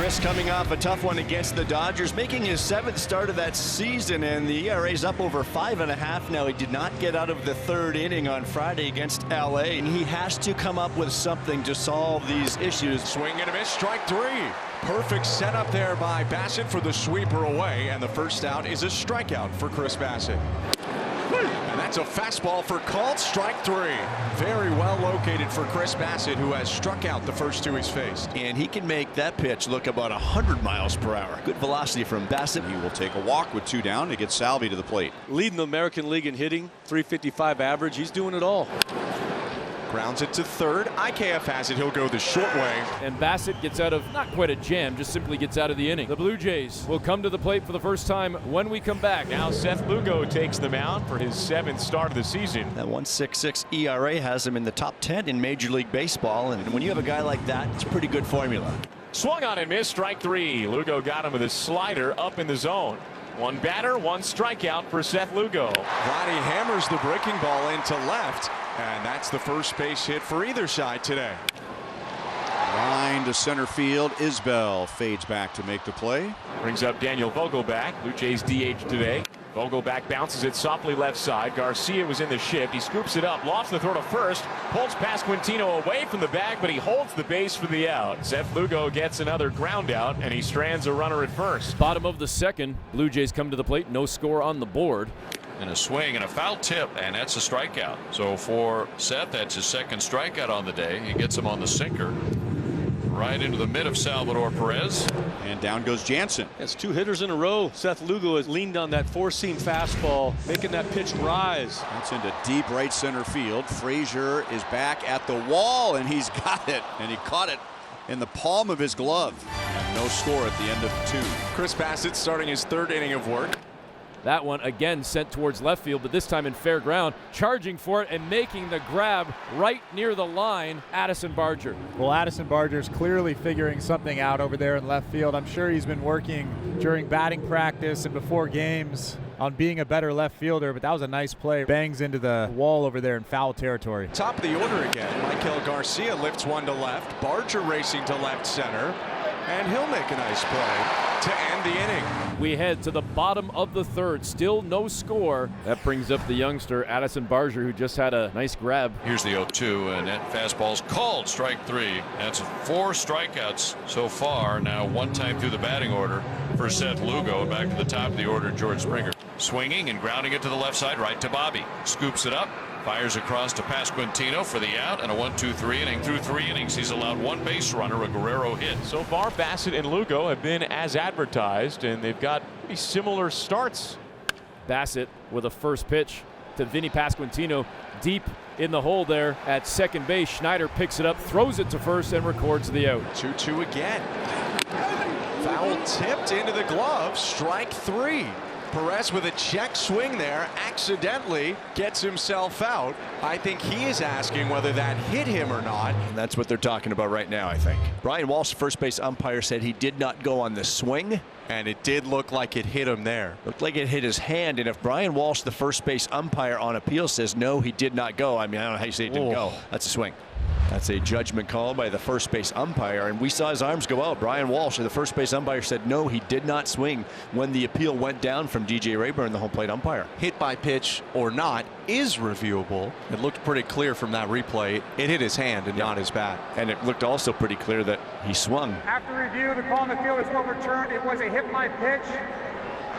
Chris coming off a tough one against the Dodgers, making his 7th start of that season, and the ERA's up over 5.5 now. He did not get out of the 3rd inning on Friday against LA, and he has to come up with something to solve these issues. Swing and a miss, strike 3. Perfect setup there by Bassett for the sweeper away, and the first out is a strikeout for Chris Bassett. And that's a fastball for called strike 3. Very well located for Chris Bassett, who has struck out the first 2 he's faced. And he can make that pitch look about 100 miles per hour. Good velocity from Bassett. He will take a walk with 2 down to get Salvi to the plate. Leading the American League in hitting, .355 average. He's doing it all. Grounds it to 3rd. IKF has it. He'll go the short way. And Bassett gets out of not quite a jam, just simply gets out of the inning. The Blue Jays will come to the plate for the first time when we come back. Now Seth Lugo takes the mound for his 7th start of the season. That 1.66 ERA has him in the top 10 in Major League Baseball, and when you have a guy like that, it's a pretty good formula. Swung on and missed, strike 3. Lugo got him with a slider up in the zone. 1 batter, 1 strikeout for Seth Lugo. Vladdy hammers the breaking ball into left, and that's the first base hit for either side today. Line to center field. Isbell fades back to make the play. Brings up Daniel Vogelbach. Blue Jays DH today. Vogelbach bounces it softly left side. Garcia was in the shift. He scoops it up, lofts the throw to first, pulls Pasquantino away from the bag, but he holds the base for the out. Seth Lugo gets another ground out, and he strands a runner at first. Bottom of the 2nd, Blue Jays come to the plate, no score on the board. And a swing and a foul tip, and that's a strikeout. So for Seth, that's his 2nd strikeout on the day. He gets him on the sinker. Right into the mid of Salvador Perez. And down goes Jansen. That's 2 hitters in a row. Seth Lugo has leaned on that 4-seam fastball, making that pitch rise. That's into deep right center field. Frazier is back at the wall, and he's got it. And he caught it in the palm of his glove. And no score at the end of 2. Chris Bassett starting his 3rd inning of work. That one again sent towards left field, but this time in fair ground, charging for it and making the grab right near the line, Addison Barger. Well, Addison Barger's clearly figuring something out over there in left field. I'm sure he's been working during batting practice and before games on being a better left fielder, but that was a nice play. Bangs into the wall over there in foul territory. Top of the order again. Michael Garcia lifts 1 to left. Barger racing to left center, and he'll make a nice play to end the inning. We head to the bottom of the 3rd, still no score. That brings up the youngster Addison Barger, who just had a nice grab. Here's the 0-2, and that fastball's called strike 3. That's 4 strikeouts so far. Now 1 time through the batting order for Seth Lugo. Back to the top of the order, George Springer. Swinging and grounding it to the left side, right to Bobby. Scoops it up. Fires across to Pasquantino for the out, and a 1-2-3 inning. Through 3 innings, he's allowed 1 base runner, a Guerrero hit. So far, Bassett and Lugo have been as advertised, and they've got pretty similar starts. Bassett with a first pitch to Vinny Pasquantino deep in the hole there at second base. Schneider picks it up, throws it to first, and records the out. 2-2 again. Foul tipped into the glove, strike 3. Perez with a check swing there accidentally gets himself out. I think he is asking whether that hit him or not. And that's what they're talking about right now, I think. Brian Walsh, first base umpire, said he did not go on the swing. And it did look like it hit him there. Looked like it hit his hand. And if Brian Walsh, the first base umpire on appeal, says no, he did not go, I mean, I don't know how you say it didn't go. That's a swing. That's a judgment call by the first base umpire, and we saw his arms go out. Brian Walsh, the first base umpire, said no, he did not swing when the appeal went down from DJ Rayburn, the home plate umpire. Hit by pitch or not is reviewable. It looked pretty clear from that replay. It hit his hand and not his bat. And it looked also pretty clear that he swung. After review, the call on the field is overturned. It was a hit by pitch.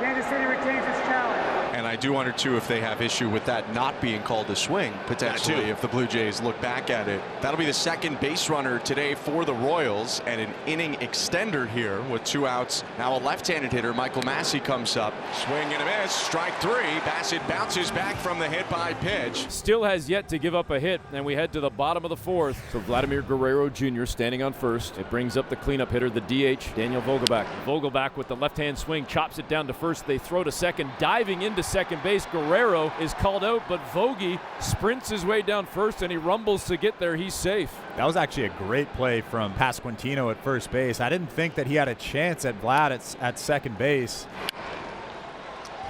Kansas City retains its challenge. And I do wonder, too, if they have issue with that not being called a swing, potentially, if the Blue Jays look back at it. That'll be the 2nd base runner today for the Royals, and an inning extender here with 2 outs. Now a left-handed hitter, Michael Massey, comes up. Swing and a miss, strike 3. Bassett bounces back from the hit by pitch. Still has yet to give up a hit, and we head to the bottom of the 4th. So Vladimir Guerrero Jr. standing on first. It brings up the cleanup hitter, the DH, Daniel Vogelbach. Vogelbach with the left-hand swing, chops it down to first. They throw to second, diving into second base. Guerrero is called out, but Vogie sprints his way down first, and he rumbles to get there. He's safe. That was actually a great play from Pasquantino at first base. I didn't think that he had a chance at Vlad at second base.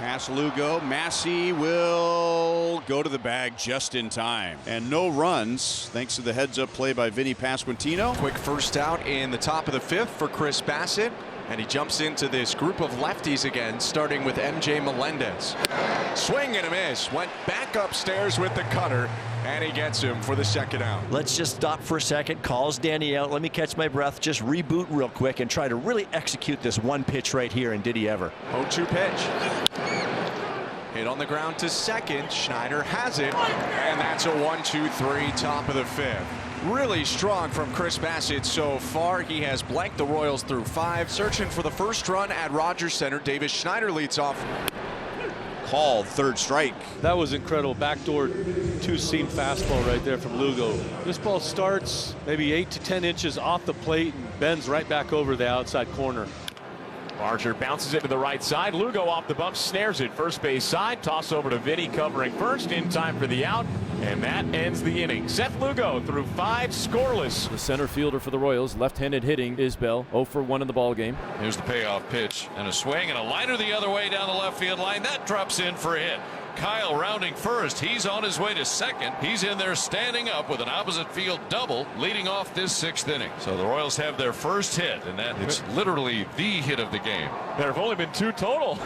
Pass Lugo. Massey will go to the bag just in time. And no runs thanks to the heads-up play by Vinny Pasquantino. Quick first out in the top of the 5th for Chris Bassitt. And he jumps into this group of lefties again, starting with MJ Melendez. Swing and a miss. Went back upstairs with the cutter, and he gets him for the second out. Let's just stop for a second. Calls Danny out. Let me catch my breath. Just reboot real quick and try to really execute this one pitch right here. And did he ever? 0-2 pitch. Hit on the ground to second. Schneider has it, and that's a 1-2-3 top of the 5th. Really strong from Chris Bassitt so far. He has blanked the Royals through 5. Searching for the first run at Rogers Center. Davis Schneider leads off. Called, 3rd strike. That was incredible. Backdoor 2-seam fastball right there from Lugo. This ball starts maybe 8 to 10 inches off the plate and bends right back over the outside corner. Archer bounces it to the right side. Lugo off the bump, snares it first base side. Toss over to Vinny covering first in time for the out. And that ends the inning. Seth Lugo through 5 scoreless. The center fielder for the Royals, left-handed hitting, Isbell, 0 for 1 in the ball game. Here's the payoff pitch and a swing and a liner the other way down the left field line. That drops in for a hit. Kyle rounding first. He's on his way to second. He's in there standing up with an opposite field double leading off this 6th inning. So the Royals have their first hit, and that it's literally the hit of the game. There have only been 2 total.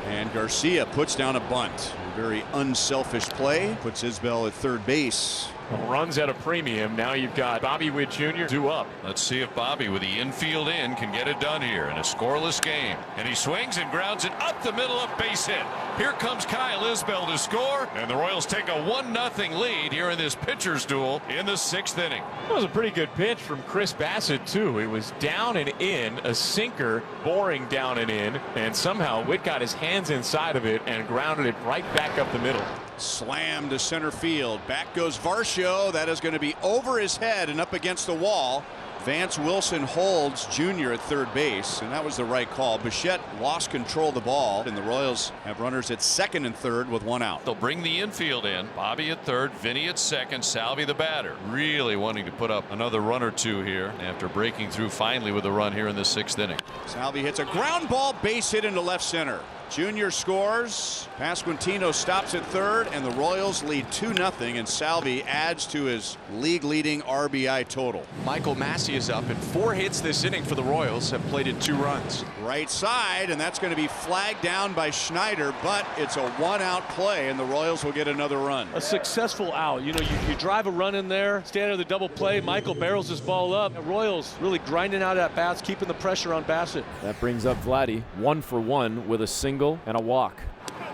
And Garcia puts down a bunt. A very unselfish play. Puts Isbell at 3rd base. Runs at a premium. Now you've got Bobby Witt Jr. due up. Let's see if Bobby with the infield in can get it done here in a scoreless game. And he swings and grounds it up the middle of base hit. Here comes Kyle Isbell to score, and the Royals take a 1-0 lead here in this pitcher's duel in the 6th inning. That was a pretty good pitch from Chris Bassitt too. It was down and in, a sinker boring down and in, and somehow Witt got his hands inside of it and grounded it right back up the middle. Slam to center field. Back goes Varsho. That is going to be over his head and up against the wall. Vance Wilson holds Jr. at 3rd base, and that was the right call. Bichette lost control of the ball, and the Royals have runners at 2nd and 3rd with 1 out. They'll bring the infield in. Bobby at 3rd, Vinny at 2nd, Salvi the batter. Really wanting to put up another run or 2 here after breaking through finally with a run here in the 6th inning. Salvi hits a ground ball base hit into left center. Jr. scores. Pasquantino stops at 3rd, and the Royals lead 2-0, and Salvi adds to his league-leading RBI total. Michael Massey is up, and 4 hits this inning for the Royals, have plated 2 runs. Right side, and that's going to be flagged down by Schneider, but it's a 1-out play, and the Royals will get another run. A successful out. You know, you drive a run in there, stand under the double play. Michael barrels his ball up. The Royals really grinding out at bats, keeping the pressure on Bassitt. That brings up Vladdy, 1 for 1 with a single and a walk.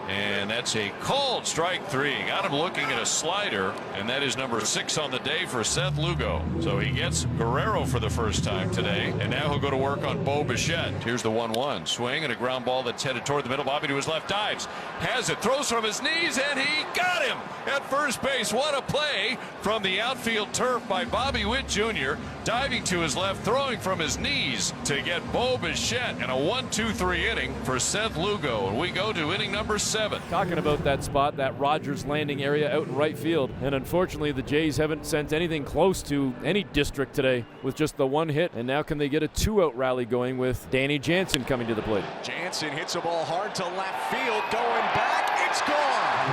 And that's a called strike 3. Got him looking at a slider, and that is number 6 on the day for Seth Lugo. So he gets Guerrero for the first time today, and now he'll go to work on Bo Bichette. Here's the 1-1 swing and a ground ball that's headed toward the middle. Bobby to his left, dives, has it, throws from his knees, and he got him at first base. What a play from the outfield turf by Bobby Witt Jr. diving to his left, throwing from his knees to get Bo Bichette, and a 1-2-3 inning for Seth Lugo. And we go to inning number 7. Talking about that spot, that Rogers landing area out in right field, and unfortunately the Jays haven't sent anything close to any district today with just the 1 hit, and now can they get a 2-out rally going with Danny Jansen coming to the plate. Jansen hits a ball hard to left field, going back, it's gone.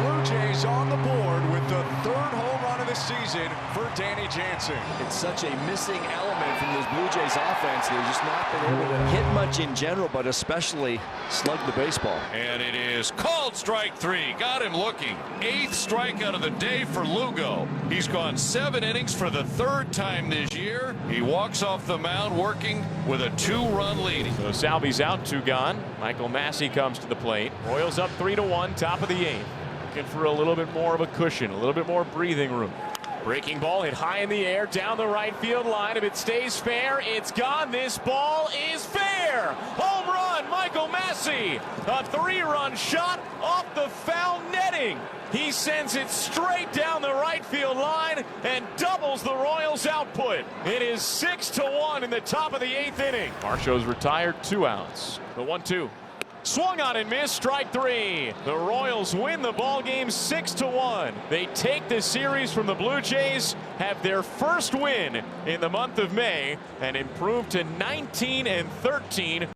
Blue Jays on the board with the 3rd home run of the season for Danny Jansen. It's such a missing element from this Blue Jays offense. They've just not been able to hit much in general, but especially slug the baseball. And it is called strike 3. Got him looking. 8th strikeout of the day for Lugo. He's gone 7 innings for the 3rd time this year. He walks off the mound working with a 2-run lead. So Salvi's out, 2 gone. Michael Massey comes to the plate. Royals up 3-1, top of the 8th. Looking for a little bit more of a cushion, a little bit more breathing room. Breaking ball hit high in the air down the right field line. If it stays fair, it's gone. This ball is fair. Home run, Michael Massey. A 3-run shot off the foul netting. He sends it straight down the right field line and doubles the Royals' output. It is 6-1 in the top of the 8th inning. Marshall's retired, 2 outs. The 1-2. Swung on and missed, strike 3. The Royals win the ball game 6-1. They take the series from the Blue Jays, have their first win in the month of May, and improve to 19-13.